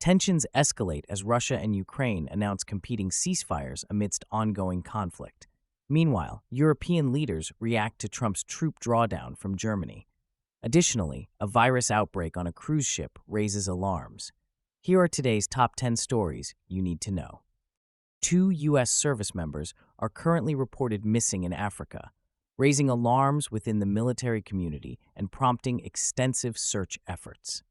Tensions escalate as Russia and Ukraine announce competing ceasefires amidst ongoing conflict. Meanwhile, European leaders react to Trump's troop drawdown from Germany. Additionally, a virus outbreak on a cruise ship raises alarms. Here are today's top 10 stories you need to know. 2 U.S. service members are currently reported missing in Africa, raising alarms within the military community and prompting extensive search efforts.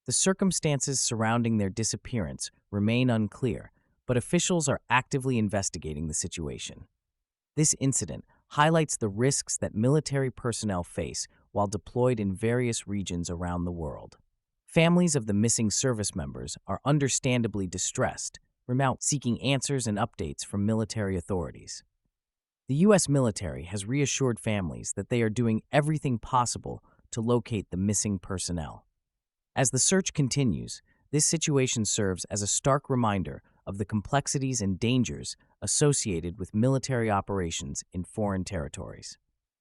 The circumstances surrounding their disappearance remain unclear, but officials are actively investigating the situation. This incident highlights the risks that military personnel face while deployed in various regions around the world. Families of the missing service members are understandably distressed, seeking answers and updates from military authorities. The U.S. military has reassured families that they are doing everything possible to locate the missing personnel. As the search continues, this situation serves as a stark reminder of the complexities and dangers associated with military operations in foreign territories.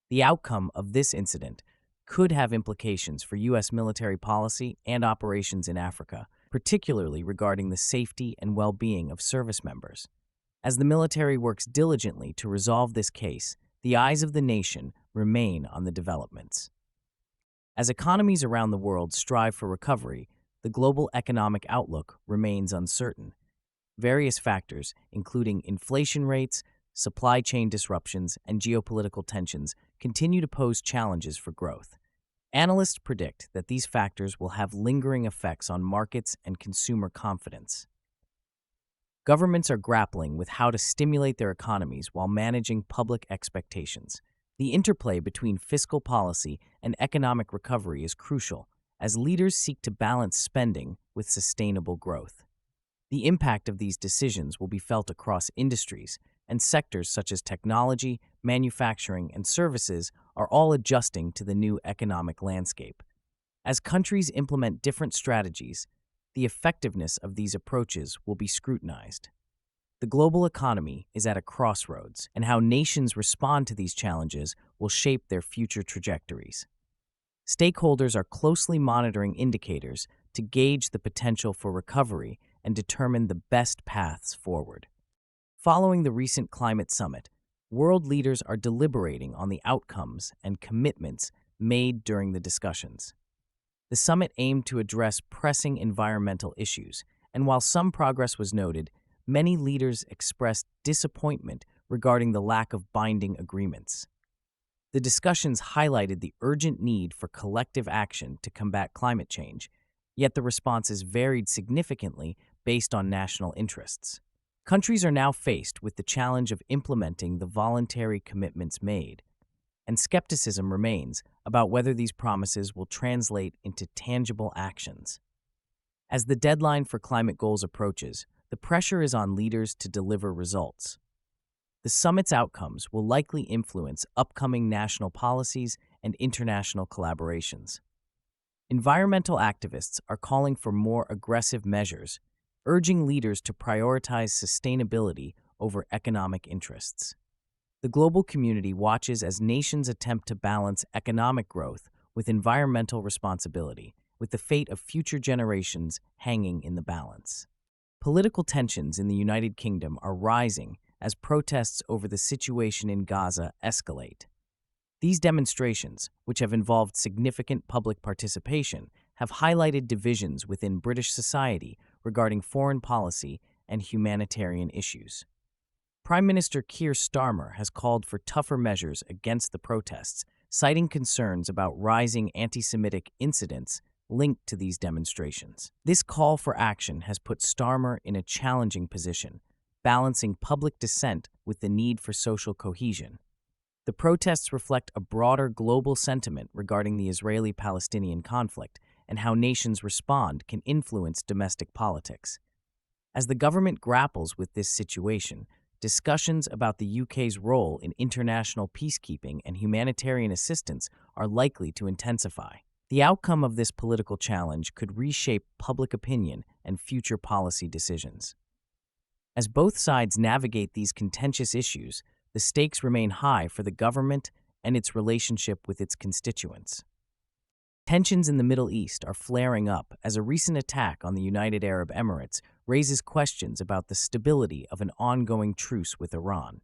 The outcome of this incident could have implications for U.S. military policy and operations in Africa, particularly regarding the safety and well-being of service members. As the military works diligently to resolve this case, the eyes of the nation remain on the developments. As economies around the world strive for recovery, the global economic outlook remains uncertain. Various factors, including inflation rates, supply chain disruptions, and geopolitical tensions, continue to pose challenges for growth. Analysts predict that these factors will have lingering effects on markets and consumer confidence. Governments are grappling with how to stimulate their economies while managing public expectations. The interplay between fiscal policy and economic recovery is crucial, as leaders seek to balance spending with sustainable growth. The impact of these decisions will be felt across industries, and sectors such as technology, manufacturing, and services are all adjusting to the new economic landscape. As countries implement different strategies, the effectiveness of these approaches will be scrutinized. The global economy is at a crossroads, and how nations respond to these challenges will shape their future trajectories. Stakeholders are closely monitoring indicators to gauge the potential for recovery and determine the best paths forward. Following the recent climate summit, world leaders are deliberating on the outcomes and commitments made during the discussions. The summit aimed to address pressing environmental issues, and while some progress was noted, many leaders expressed disappointment regarding the lack of binding agreements. The discussions highlighted the urgent need for collective action to combat climate change, yet the responses varied significantly based on national interests. Countries are now faced with the challenge of implementing the voluntary commitments made, and skepticism remains about whether these promises will translate into tangible actions. As the deadline for climate goals approaches, the pressure is on leaders to deliver results. The summit's outcomes will likely influence upcoming national policies and international collaborations. Environmental activists are calling for more aggressive measures, urging leaders to prioritize sustainability over economic interests. The global community watches as nations attempt to balance economic growth with environmental responsibility, with the fate of future generations hanging in the balance. Political tensions in the United Kingdom are rising as protests over the situation in Gaza escalate. These demonstrations, which have involved significant public participation, have highlighted divisions within British society regarding foreign policy and humanitarian issues. Prime Minister Keir Starmer has called for tougher measures against the protests, citing concerns about rising anti-Semitic incidents linked to these demonstrations. This call for action has put Starmer in a challenging position, balancing public dissent with the need for social cohesion. The protests reflect a broader global sentiment regarding the Israeli-Palestinian conflict and how nations respond can influence domestic politics. As the government grapples with this situation, discussions about the UK's role in international peacekeeping and humanitarian assistance are likely to intensify. The outcome of this political challenge could reshape public opinion and future policy decisions. As both sides navigate these contentious issues, the stakes remain high for the government and its relationship with its constituents. Tensions in the Middle East are flaring up as a recent attack on the United Arab Emirates raises questions about the stability of an ongoing truce with Iran.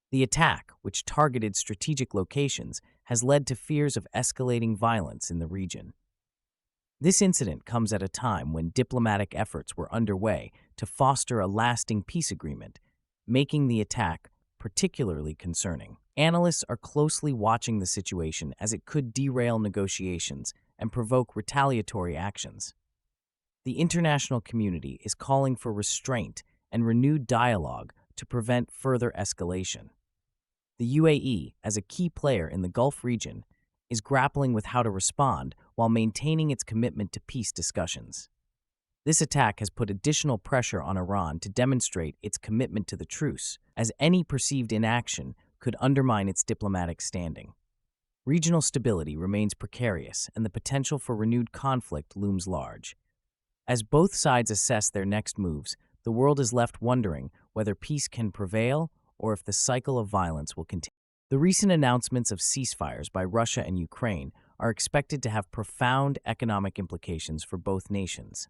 The attack, which targeted strategic locations, has led to fears of escalating violence in the region. This incident comes at a time when diplomatic efforts were underway to foster a lasting peace agreement, making the attack particularly concerning. Analysts are closely watching the situation as it could derail negotiations and provoke retaliatory actions. The international community is calling for restraint and renewed dialogue to prevent further escalation. The UAE, as a key player in the Gulf region, is grappling with how to respond while maintaining its commitment to peace discussions. This attack has put additional pressure on Iran to demonstrate its commitment to the truce, as any perceived inaction could undermine its diplomatic standing. Regional stability remains precarious, and the potential for renewed conflict looms large. As both sides assess their next moves, the world is left wondering whether peace can prevail or if the cycle of violence will continue. The recent announcements of ceasefires by Russia and Ukraine are expected to have profound economic implications for both nations.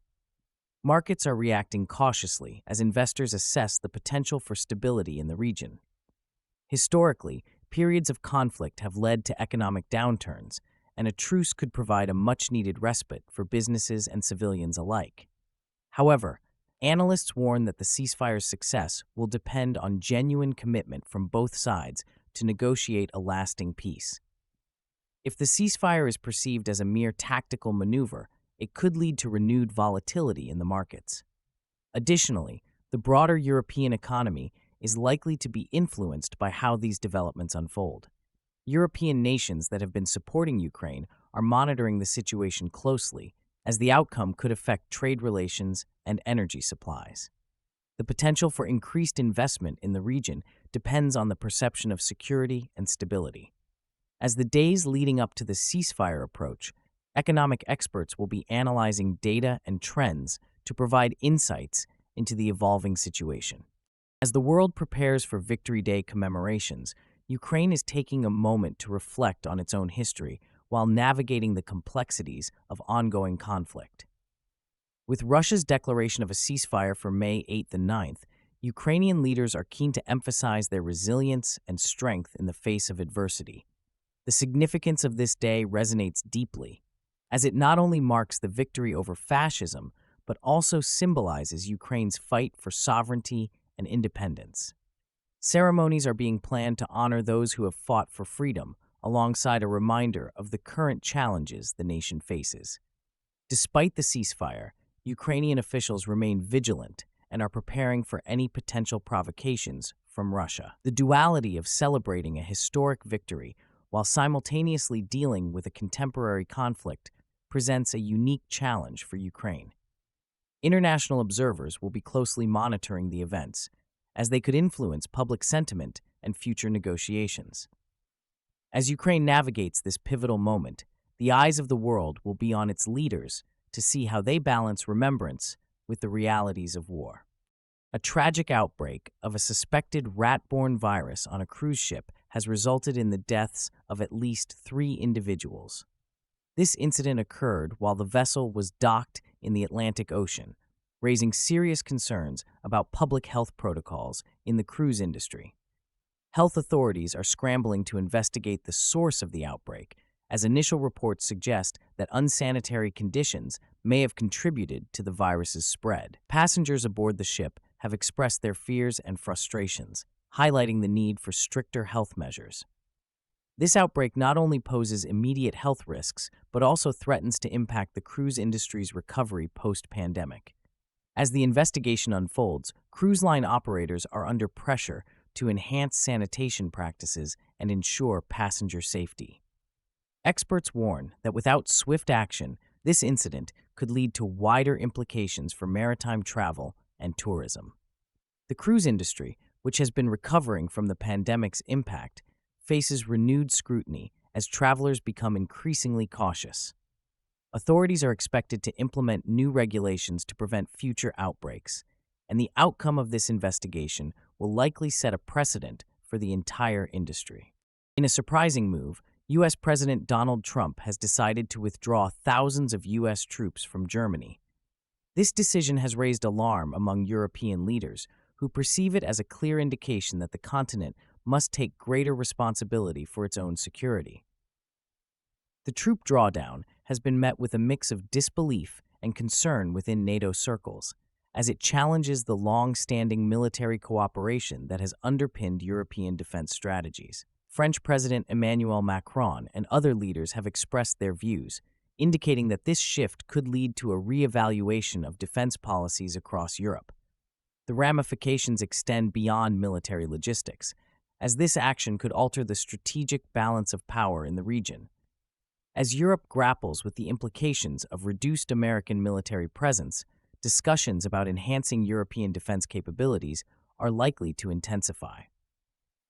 Markets are reacting cautiously as investors assess the potential for stability in the region. Historically, periods of conflict have led to economic downturns, and a truce could provide a much-needed respite for businesses and civilians alike. However, analysts warn that the ceasefire's success will depend on genuine commitment from both sides to negotiate a lasting peace. If the ceasefire is perceived as a mere tactical maneuver, it could lead to renewed volatility in the markets. Additionally, the broader European economy is likely to be influenced by how these developments unfold. European nations that have been supporting Ukraine are monitoring the situation closely, as the outcome could affect trade relations and energy supplies. The potential for increased investment in the region depends on the perception of security and stability. As the days leading up to the ceasefire approach, economic experts will be analyzing data and trends to provide insights into the evolving situation. As the world prepares for Victory Day commemorations, Ukraine is taking a moment to reflect on its own history while navigating the complexities of ongoing conflict. With Russia's declaration of a ceasefire for May 8th and 9th, Ukrainian leaders are keen to emphasize their resilience and strength in the face of adversity. The significance of this day resonates deeply, as it not only marks the victory over fascism, but also symbolizes Ukraine's fight for sovereignty and independence. Ceremonies are being planned to honor those who have fought for freedom, alongside a reminder of the current challenges the nation faces. Despite the ceasefire, Ukrainian officials remain vigilant and are preparing for any potential provocations from Russia. The duality of celebrating a historic victory while simultaneously dealing with a contemporary conflict presents a unique challenge for Ukraine. International observers will be closely monitoring the events, as they could influence public sentiment and future negotiations. As Ukraine navigates this pivotal moment, the eyes of the world will be on its leaders to see how they balance remembrance with the realities of war. A tragic outbreak of a suspected rat-borne virus on a cruise ship has resulted in the deaths of at least 3 individuals. This incident occurred while the vessel was docked in the Atlantic Ocean, raising serious concerns about public health protocols in the cruise industry. Health authorities are scrambling to investigate the source of the outbreak, as initial reports suggest that unsanitary conditions may have contributed to the virus's spread. Passengers aboard the ship have expressed their fears and frustrations, highlighting the need for stricter health measures. This outbreak not only poses immediate health risks, but also threatens to impact the cruise industry's recovery post-pandemic. As the investigation unfolds, cruise line operators are under pressure to enhance sanitation practices and ensure passenger safety. Experts warn that without swift action, this incident could lead to wider implications for maritime travel and tourism. The cruise industry, which has been recovering from the pandemic's impact, faces renewed scrutiny as travelers become increasingly cautious. Authorities are expected to implement new regulations to prevent future outbreaks, and the outcome of this investigation will likely set a precedent for the entire industry. In a surprising move, U.S. President Donald Trump has decided to withdraw thousands of U.S. troops from Germany. This decision has raised alarm among European leaders, who perceive it as a clear indication that the continent must take greater responsibility for its own security. The troop drawdown has been met with a mix of disbelief and concern within NATO circles, as it challenges the long-standing military cooperation that has underpinned European defense strategies. French President Emmanuel Macron and other leaders have expressed their views, indicating that this shift could lead to a re-evaluation of defense policies across Europe. The ramifications extend beyond military logistics, as this action could alter the strategic balance of power in the region. As Europe grapples with the implications of reduced American military presence, discussions about enhancing European defense capabilities are likely to intensify.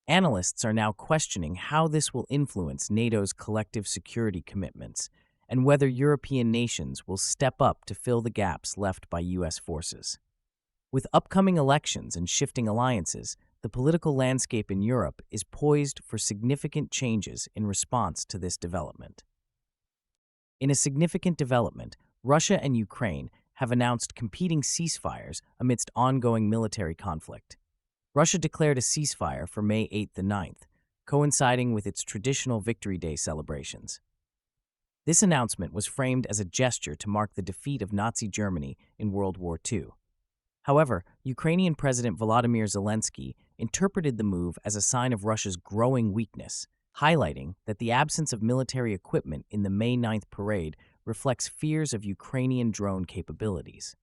Analysts are now questioning how this will influence NATO's collective security commitments and whether European nations will step up to fill the gaps left by U.S. forces. With upcoming elections and shifting alliances, the political landscape in Europe is poised for significant changes in response to this development. In a significant development, Russia and Ukraine have announced competing ceasefires amidst ongoing military conflict. Russia declared a ceasefire for May 8th and 9th, coinciding with its traditional Victory Day celebrations. This announcement was framed as a gesture to mark the defeat of Nazi Germany in World War II. However, Ukrainian President Volodymyr Zelensky interpreted the move as a sign of Russia's growing weakness, highlighting that the absence of military equipment in the May 9th parade reflects fears of Ukrainian drone capabilities.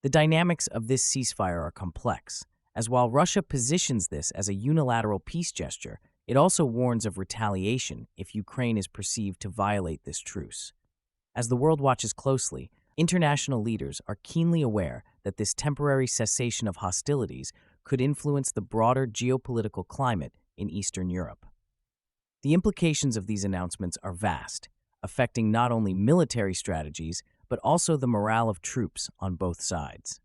The dynamics of this ceasefire are complex, as while Russia positions this as a unilateral peace gesture, it also warns of retaliation if Ukraine is perceived to violate this truce. As the world watches closely, international leaders are keenly aware that this temporary cessation of hostilities could influence the broader geopolitical climate in Eastern Europe. The implications of these announcements are vast, affecting not only military strategies, but also the morale of troops on both sides.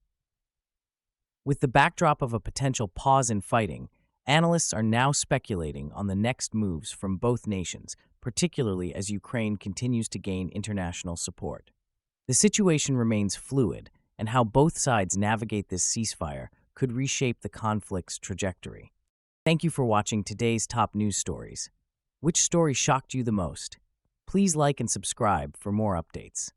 With the backdrop of a potential pause in fighting, analysts are now speculating on the next moves from both nations, particularly as Ukraine continues to gain international support. The situation remains fluid, and how both sides navigate this ceasefire could reshape the conflict's trajectory. Thank you for watching today's top news stories. Which story shocked you the most? Please like and subscribe for more updates.